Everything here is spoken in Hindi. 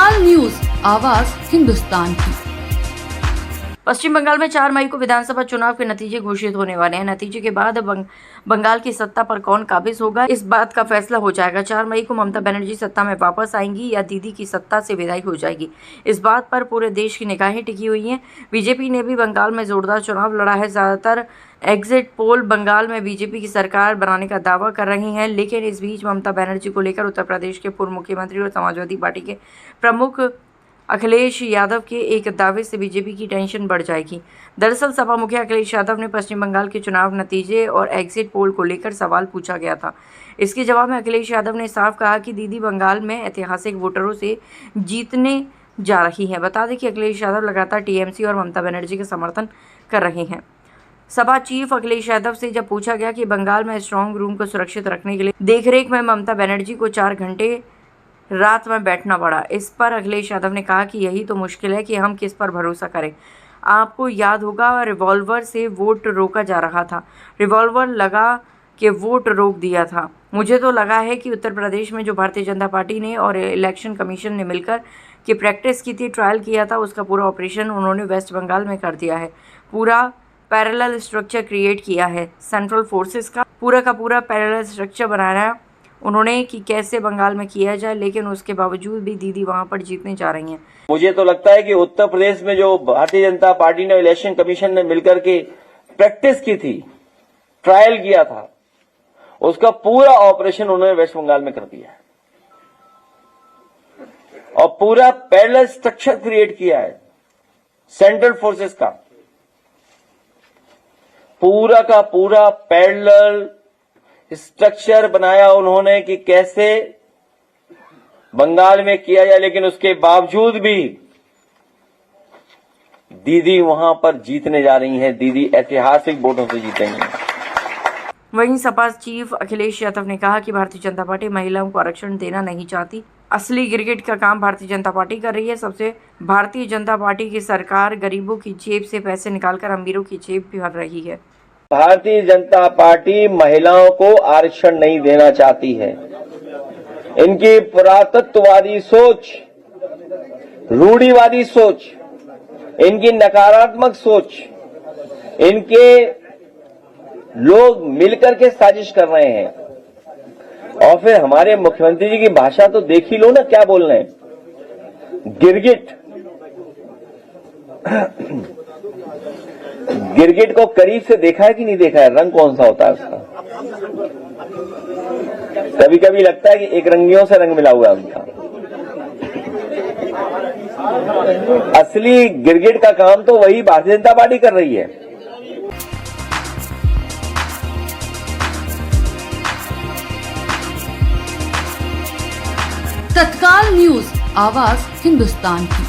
तत्काल न्यूज, आवाज हिंदुस्तान की। पश्चिम बंगाल में 4 मई को विधानसभा चुनाव के नतीजे घोषित होने वाले हैं। नतीजे के बाद बंगाल की सत्ता पर कौन काबिज होगा, इस बात का फैसला हो जाएगा। 4 मई को ममता बनर्जी सत्ता में वापस आएंगी या दीदी की सत्ता से विदाई हो जाएगी, इस बात पर पूरे देश की निगाहें टिकी हुई हैं। बीजेपी ने भी बंगाल में जोरदार चुनाव लड़ा है। ज्यादातर एग्जिट पोल बंगाल में बीजेपी की सरकार बनाने का दावा कर रही हैं, लेकिन इस बीच ममता बनर्जी को लेकर उत्तर प्रदेश के पूर्व मुख्यमंत्री और समाजवादी पार्टी के प्रमुख अखिलेश यादव के एक दावे से बीजेपी की टेंशन बढ़ जाएगी। दरअसल सपा मुखिया अखिलेश यादव ने पश्चिम बंगाल के चुनाव नतीजे और एग्जिट पोल को लेकर सवाल पूछा गया था। इसके जवाब में अखिलेश यादव ने साफ कहा कि दीदी बंगाल में ऐतिहासिक वोटरों से जीतने जा रही हैं। बता दें कि अखिलेश यादव लगातार टीएमसी और ममता बनर्जी का समर्थन कर रहे हैं। सपा चीफ अखिलेश यादव से जब पूछा गया कि बंगाल में स्ट्रांग रूम को सुरक्षित रखने के लिए देखरेख में ममता बनर्जी को 4 घंटे रात में बैठना पड़ा, इस पर अखिलेश यादव ने कहा कि यही तो मुश्किल है कि हम किस पर भरोसा करें। आपको याद होगा रिवॉल्वर से वोट रोका जा रहा था, रिवॉल्वर लगा के वोट रोक दिया था। मुझे तो लगा है कि उत्तर प्रदेश में जो भारतीय जनता पार्टी ने और इलेक्शन कमीशन ने मिलकर की प्रैक्टिस की थी, ट्रायल किया था, उसका पूरा ऑपरेशन उन्होंने वेस्ट बंगाल में कर दिया है। पूरा पैरेलल स्ट्रक्चर क्रिएट किया है, सेंट्रल फोर्सेस का पूरा पैरेलल स्ट्रक्चर बनाया उन्होंने कि कैसे बंगाल में किया जाए, लेकिन उसके बावजूद भी दीदी वहां पर जीतने जा रही हैं। मुझे तो लगता है कि उत्तर प्रदेश में जो भारतीय जनता पार्टी ने इलेक्शन कमीशन ने मिलकर के प्रैक्टिस की थी, ट्रायल किया था, उसका पूरा ऑपरेशन उन्होंने वेस्ट बंगाल में कर दिया है और पूरा पैरेलल स्ट्रक्चर क्रिएट किया है सेंट्रल फोर्सेस का, पूरा का पूरा पैरेलल स्ट्रक्चर बनाया उन्होंने कि कैसे बंगाल में किया जाए, लेकिन उसके बावजूद भी दीदी वहां पर जीतने जा रही हैं। दीदी ऐतिहासिक वोटों से जीतेंगी। वहीं सपा चीफ अखिलेश यादव ने कहा कि भारतीय जनता पार्टी महिलाओं को आरक्षण देना नहीं चाहती, असली क्रिकेट का काम भारतीय जनता पार्टी कर रही है। सबसे भारतीय जनता पार्टी की सरकार गरीबों की जेब से पैसे निकालकर अमीरों की जेब भर रही है। भारतीय जनता पार्टी महिलाओं को आरक्षण नहीं देना चाहती है। इनकी पुरातत्ववादी सोच, रूढ़िवादी सोच, इनकी नकारात्मक सोच, इनके लोग मिलकर के साजिश कर रहे हैं। और फिर हमारे मुख्यमंत्री जी की भाषा तो देख ही लो ना, क्या बोल रहे हैं। गिरगिट गिरगिट को करीब से देखा है कि नहीं देखा है, रंग कौन सा होता है उसका। कभी कभी लगता है कि एक रंगियों से रंग मिला हुआ है उनका। असली गिरगिट का काम तो वही भारतीय जनता पार्टी कर रही है। तत्काल न्यूज, आवाज हिंदुस्तान की।